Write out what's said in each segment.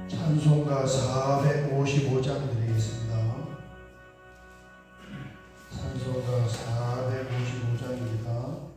찬송가 455장 드리겠습니다. 찬송가 455장입니다.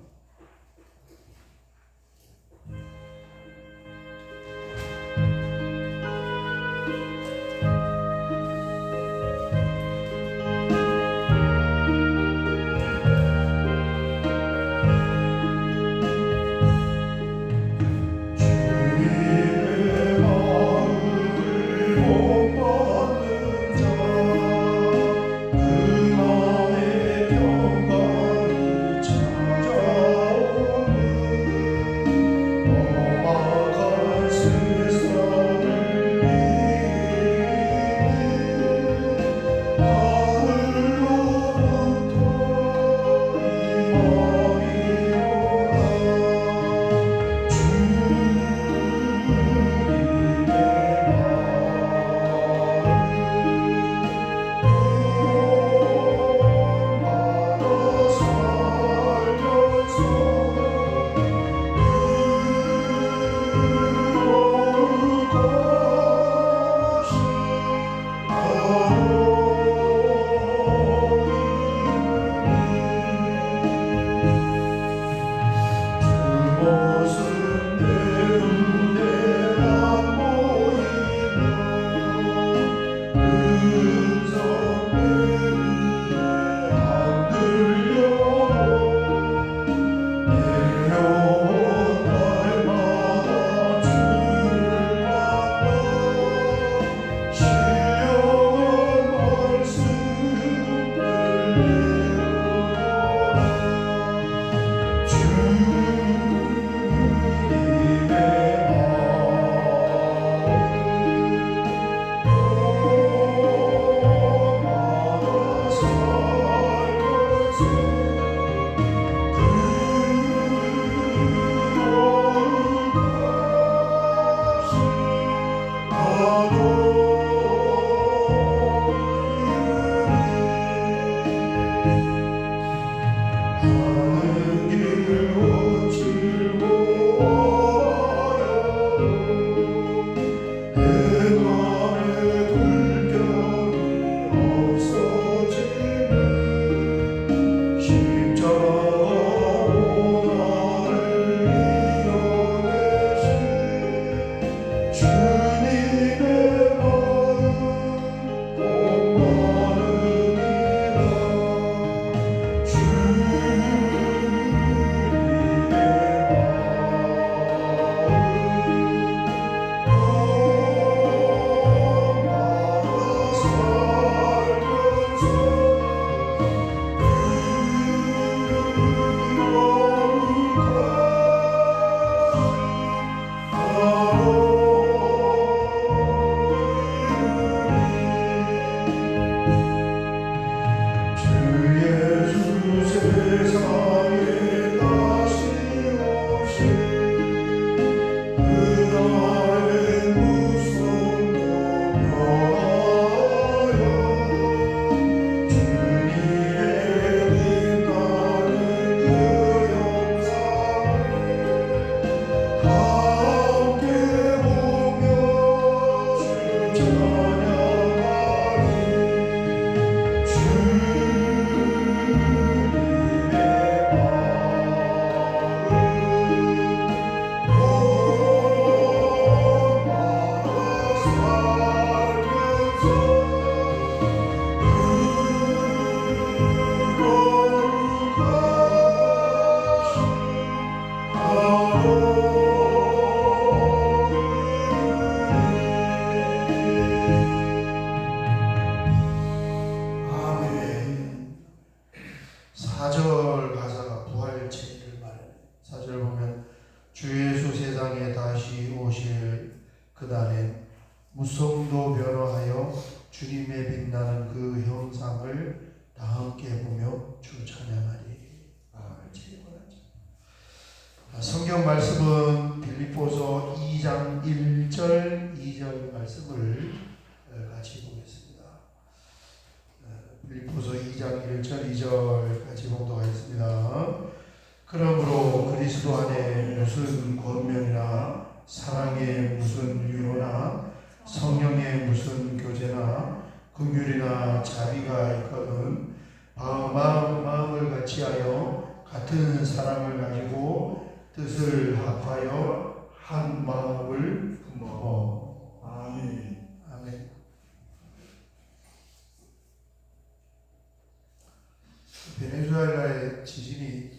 그날에 무성도 변화하여 주님의 빛나는 그 형상을 다 함께 보며 주 찬양하리. 성경 말씀은 빌립보서 2장 1절 2절 말씀을 같이 보겠습니다. 빌립보서 2장 1절 2절 같이 봉독하겠습니다. 그러므로 그리스도 안에 무슨 권면이나 사랑의 무슨 위로나 성령의 무슨 교제나 긍휼이나 자비가 있거든 마음을 같이하여 같은 사랑을 가지고 뜻을 합하여 한 마음을 품어. 아멘. 아멘. 베네수엘라의 지진이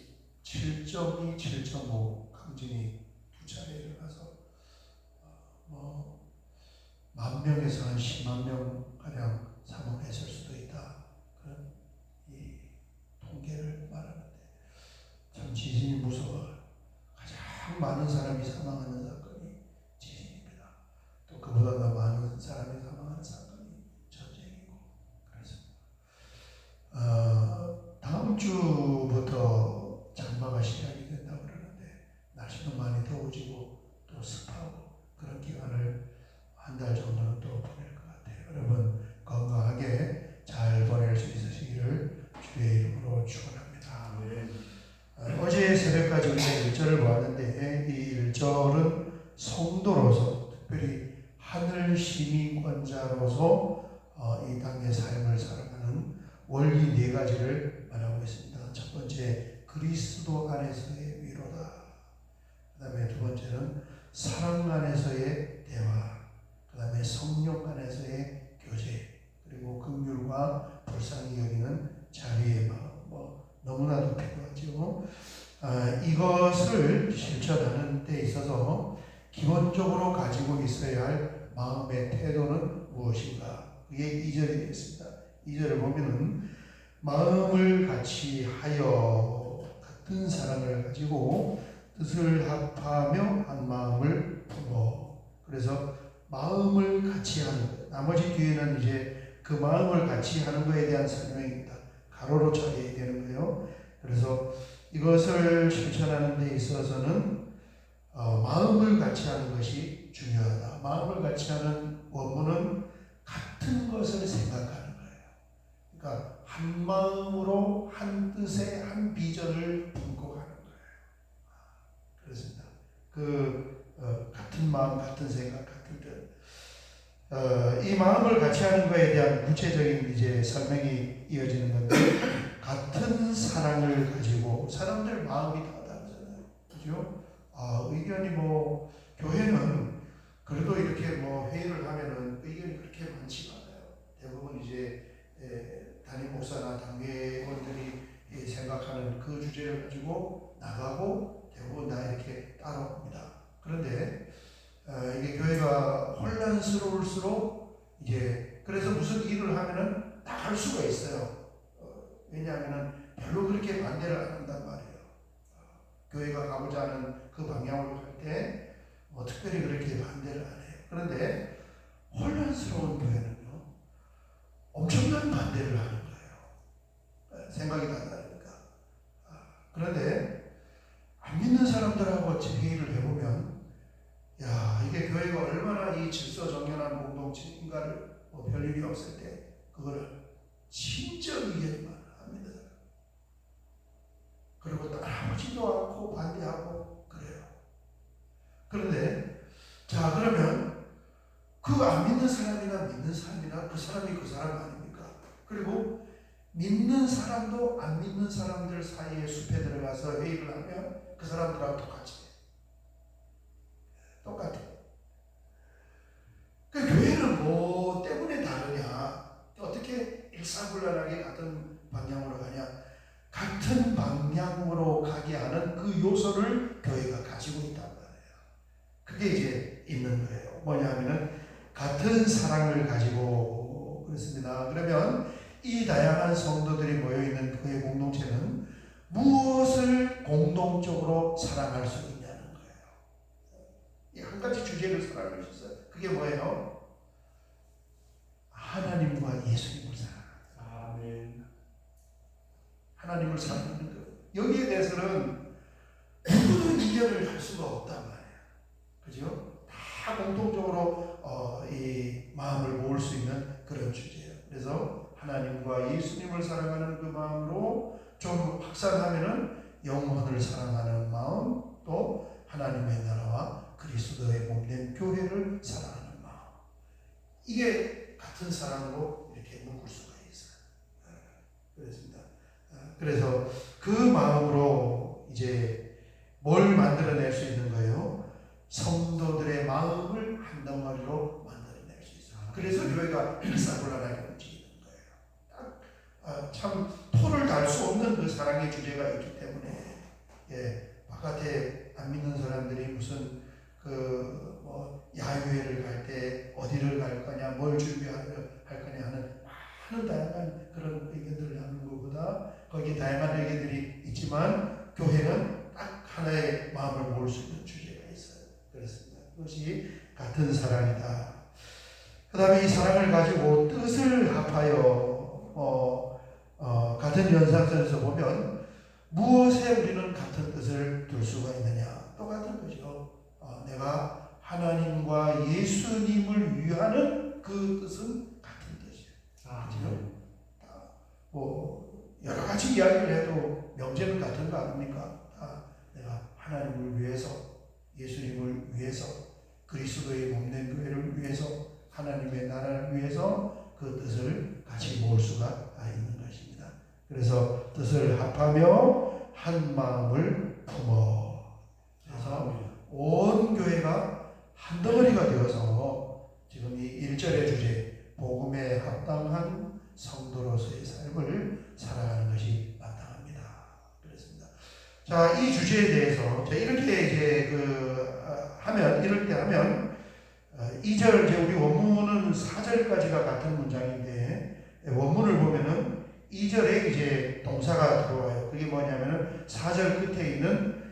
7.2, 7.5 강진이 두 차례 일어나서 만 명에서 한 10만 명 가량 사망했을 수도 있다. 그런 이 통계를 말하는데 참 지진이 무서워요. 가장 많은 사람이 사망하는 사건이 지진입니다. 또 그보다 더 많은 사람이 사망하는 사건이 전쟁이고 그렇습니다. 다음 주부터 장마가 시작이 된다고 그러는데 날씨도 많이 더워지고 또 습하고 그런 기간을 한 달 정도는 또 보낼 것 같아요. 여러분 건강하게 잘 보낼 수 있으시기를 주의 이름으로 축원합니다. 어제 새벽까지 우리가 1절을 보았는데 이 1절은 성도로서 특별히 하늘 시민권자로서 이 땅의 삶을 살아가는 원리 4가지를 말하고 있습니다. 첫 번째 그리스도 안에서의 위로다. 그 다음에 두 번째는 사랑 안에서의 대화, 그 다음에 성령 안에서의 교제, 그리고 긍휼과 불쌍히 여기는 자비의 마음. 너무나도 필요하죠. 이것을 실천하는 데 있어서 기본적으로 가지고 있어야 할 마음의 태도는 무엇인가? 그게 2절이 되겠습니다. 2절을 보면은 마음을 같이 하여 같은 사랑을 가지고 뜻을 합하며 한 마음을 품어. 그래서 마음을 같이 하는 것. 나머지 뒤에는 이제 그 마음을 같이 하는 것에 대한 설명입니다. 가로로 처리해야 되는 거예요. 그래서 이것을 실천하는 데 있어서는 마음을 같이 하는 것이 중요하다. 마음을 같이 하는 원문은 같은 것을 생각하는 거예요. 그러니까 한 마음으로 한 뜻에 한 비전을 품고 가는 거예요. 그렇습니다. 같은 마음, 같은 생각, 같은 뜻. 이 마음을 같이 하는 것에 대한 구체적인 이제 설명이 이어지는 건데 같은 사랑을 가지고 사람들 마음이 다 다르잖아요. 그죠? 의견이 교회는 그래도 이렇게 회의를 하면은 의견이 그렇게 많지가 않아요. 대부분 이제 담임 목사나 당회원들이 생각하는 그 주제를 가지고 나가고 대부분 다 이렇게 따라옵니다. 그런데 이게 교회가 혼란스러울수록 이제 그래서 무슨 일을 하면은 다 할 수가 있어요. 왜냐하면은 별로 그렇게 반대를 안 한단 말이에요. 교회가 가고자 하는 그 방향으로 갈 때 특별히 그렇게 반대를 안 해요. 그런데 혼란스러운 교회는요 엄청난 반대를 하는 거예요. 생각이 다르니까. 그런데 안 믿는 사람들하고 회의를 해보면 이게 교회가 얼마나 이 질서 정연한 공동체인가를 별일이 없을 때 그거를 진짜 의견이 합니다. 그리고 따라오지도 않고 반대하고 그래요. 그런데 그러면 그 안 믿는 사람이나 믿는 사람이나 그 사람이 그 사람 아닙니까? 그리고 믿는 사람도 안 믿는 사람들 사이에 숲에 들어가서 회의를 하면 그 사람들하고 똑같아. 그 교회는 뭐 때문에 다르냐? 어떻게 일사불란하게 같은 방향으로 가냐? 같은 방향으로 가게 하는 그 요소를 교회가 가지고 있단 말이에요. 그게 이제 있는 거예요. 뭐냐면은 같은 사랑을 가지고 그렇습니다. 그러면 이 다양한 성도들이 모여있는 교회 공동체는 무엇을 공동적으로 사랑할 수 있냐는 거예요. 이 한 가지 주제를 사랑할 수 있어요. 그게 뭐예요? 하나님과 예수님을 사랑하는 거예요. 아멘. 하나님을 사랑하는 거예요. 여기에 대해서는 누구도 이견을 할 수가 없단 말이에요. 그죠? 다 공통적으로 이 마음을 모을 수 있는 그런 주제예요. 그래서 하나님과 예수님을 사랑하는 그 마음으로 좀 확산하면은 영혼을 사랑하는 마음, 또 하나님의 나라와 그리스도의 몸된 교회를 사랑하는 마음. 이게 같은 사랑으로 이렇게 묶을 수가 있어요. 그렇습니다. 그래서 그 마음으로 이제 뭘 만들어낼 수 있는 거예요? 성도들의 마음을 한 덩어리로 만들어낼 수 있어요. 그래서 교회가 일사불란하게 움직이는 거예요. 참 토를 달 수 없는 그 사랑의 주제가 있기 때문에 바깥에 안 믿는 사람들이 무슨 야유회를 갈 때 어디를 갈 거냐, 뭘 준비할 거냐 하는 많은 다양한 그런 의견들을 하는 것보다 거기에 다양한 의견들이 있지만 교회는 딱 하나의 마음을 모을 수 있는 주제가 있어요. 그렇습니다. 그것이 같은 사랑이다. 그 다음에 이 사랑을 가지고 뜻을 합하여 같은 연상선에서 보면 무엇에 우리는 같은 뜻을 둘 수가 있느냐? 똑같은 거죠. 내가 하나님과 예수님을 위하는 그 뜻은 같은 뜻이에요. 그렇죠? 여러 가지 이야기를 해도 명제는 같은 거 아닙니까? 내가 하나님을 위해서, 예수님을 위해서, 그리스도의 몸된 교회를 위해서, 하나님의 나라를 위해서 그 뜻을 같이 모을 수가 있는 것입니다. 그래서 뜻을 합하며 한 마음을 품어. 그래서 온 교회가 한 덩어리가 되어서 지금 이 1절의 주제, 복음에 합당한 성도로서의 삶을 살아가는 것이 마땅합니다. 그렇습니다. 자, 이 주제에 대해서 이렇게 이럴 때 하면 2절, 우리 원문은 4절까지가 같은 문장인데 원문을 보면은 2절에 이제 동사가 들어와요. 그게 뭐냐면은 4절 끝에 있는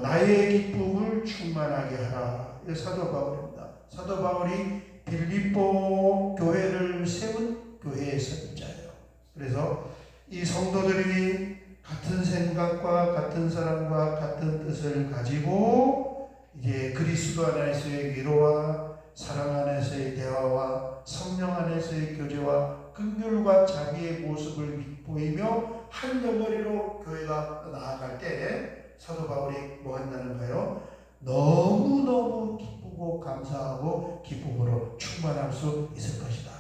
나의 기쁨을 충만하게 하라. 이 사도 바울입니다. 사도 바울이 빌립보 교회를 세운 교회의 선지자예요. 그래서 이 성도들이 같은 생각과 같은 사랑과 같은 뜻을 가지고 이제 그리스도 안에서의 위로와 사랑 안에서의 대화와 성령 안에서의 교제와 긍휼과 자비의 모습을 보이며 한 덩어리로 교회가 나아갈 때 사도 바울이 뭐 한다는가요? 너무너무 기쁘고 감사하고 기쁨으로 충만할 수 있을 것이다.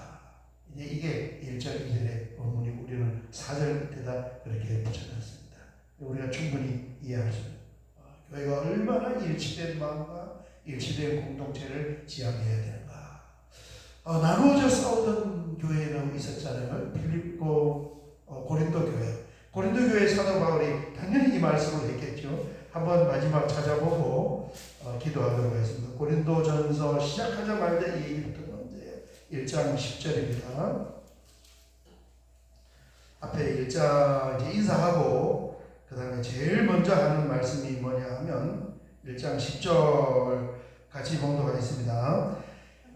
이제 이게 1절, 2절의 원문이 우리는 4절 끝에다 그렇게 붙여놨습니다. 우리가 충분히 이해할 수 있는 교회가 얼마나 일치된 마음과 일치된 공동체를 지향해야 되는가. 나누어져 싸우던 교회는 있었잖아요. 빌립보 고린도 교회. 고린도 교회 사도 바울이 당연히 이 말씀을 했겠죠. 한번 마지막 찾아보고 기도하도록 하겠습니다. 고린도전서 시작하자마자 이 얘기부터 먼저예요. 1장 10절입니다. 앞에 1장 이제 인사하고 그 다음에 제일 먼저 하는 말씀이 뭐냐 하면 1장 10절 같이 봉독하겠습니다.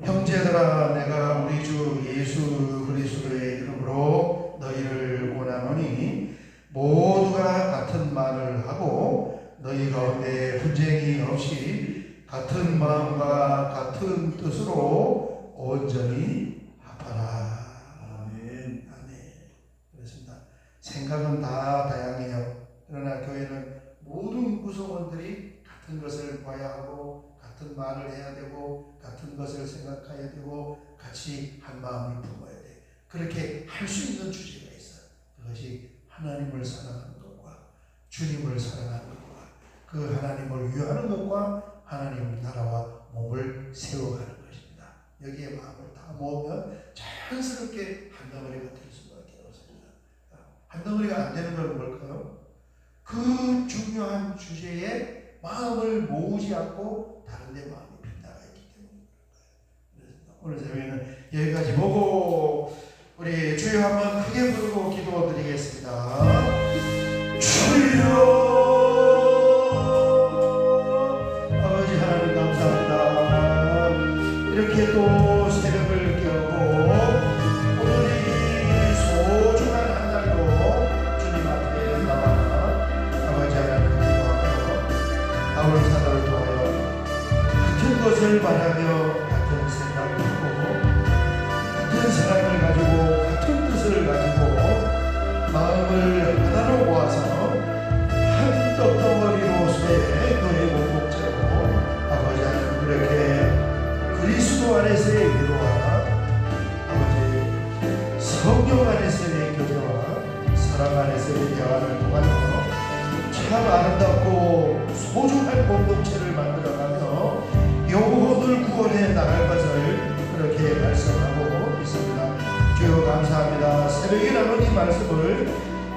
형제들아, 내가 우리 주 예수 그리스도의 이름으로 너희를 원하노니 모두가 같은 말을 하고 너희 가운데 분쟁이 없이 같은 마음과 같은 뜻으로 온전히 합하라. 아멘. 그렇습니다. 생각은 다 다양해요. 그러나 교회는 모든 구성원들이 같은 것을 봐야 하고 같은 말을 해야 되고 같은 것을 생각해야 되고 같이 한 마음을 품어야 돼. 그렇게 할 수 있는 주제가 있어요. 그것이 하나님을 사랑하는 것과 주님을 사랑하는 것과 그 하나님을 위하는 것과 하나님 나라와 몸을 세워가는 것입니다. 여기에 마음을 다 모으면 자연스럽게 한 덩어리가 될 수밖에 없습니다. 한 덩어리가 안 되는 건 뭘까요? 그 중요한 주제에 마음을 모으지 않고 다른 데 마음이 빗나가 있기 때문입니다. 오늘 저희는 여기까지 보고 우리 주여 한번 크게 부르고 기도 드리겠습니다. 주여, 아버지 하나님 감사합니다. 이렇게 또 새벽을 깨우고 오늘이 소중한 한 날도 주님 앞에 나와 아버지 하나님 기도하며 아울 사도를 통하여 같은 것을 바라며 같은 생각을 하고 같은 사랑을 가지고 같은 뜻을 가지고 마음을 하나로 모아서 한 떡덩어리로서의 너의 공동체로 아버지 하나님 그렇게 그리스도 안에서의 위로와 공동체를 만들어가며 영혼을 구원해 나갈 것을 그렇게 말씀하고 있습니다. 주여 감사합니다. 새벽에 나눈 이 말씀을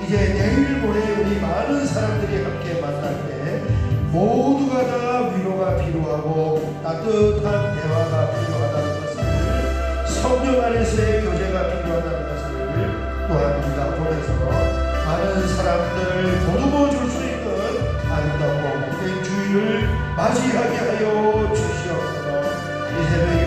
이제 내일 모레 우리 많은 사람들이 함께 만날 때 모두가 다 위로가 필요하고 따뜻한 대화가 필요하다는 것을, 성령 안에서의 교제가 필요하다는 것을 또한 우리가 보면서 많은 사람들을 보듬어 줄 수 있는 아름답고 복된 주일을 맞이하게 하여 주시옵소서. 이 새벽에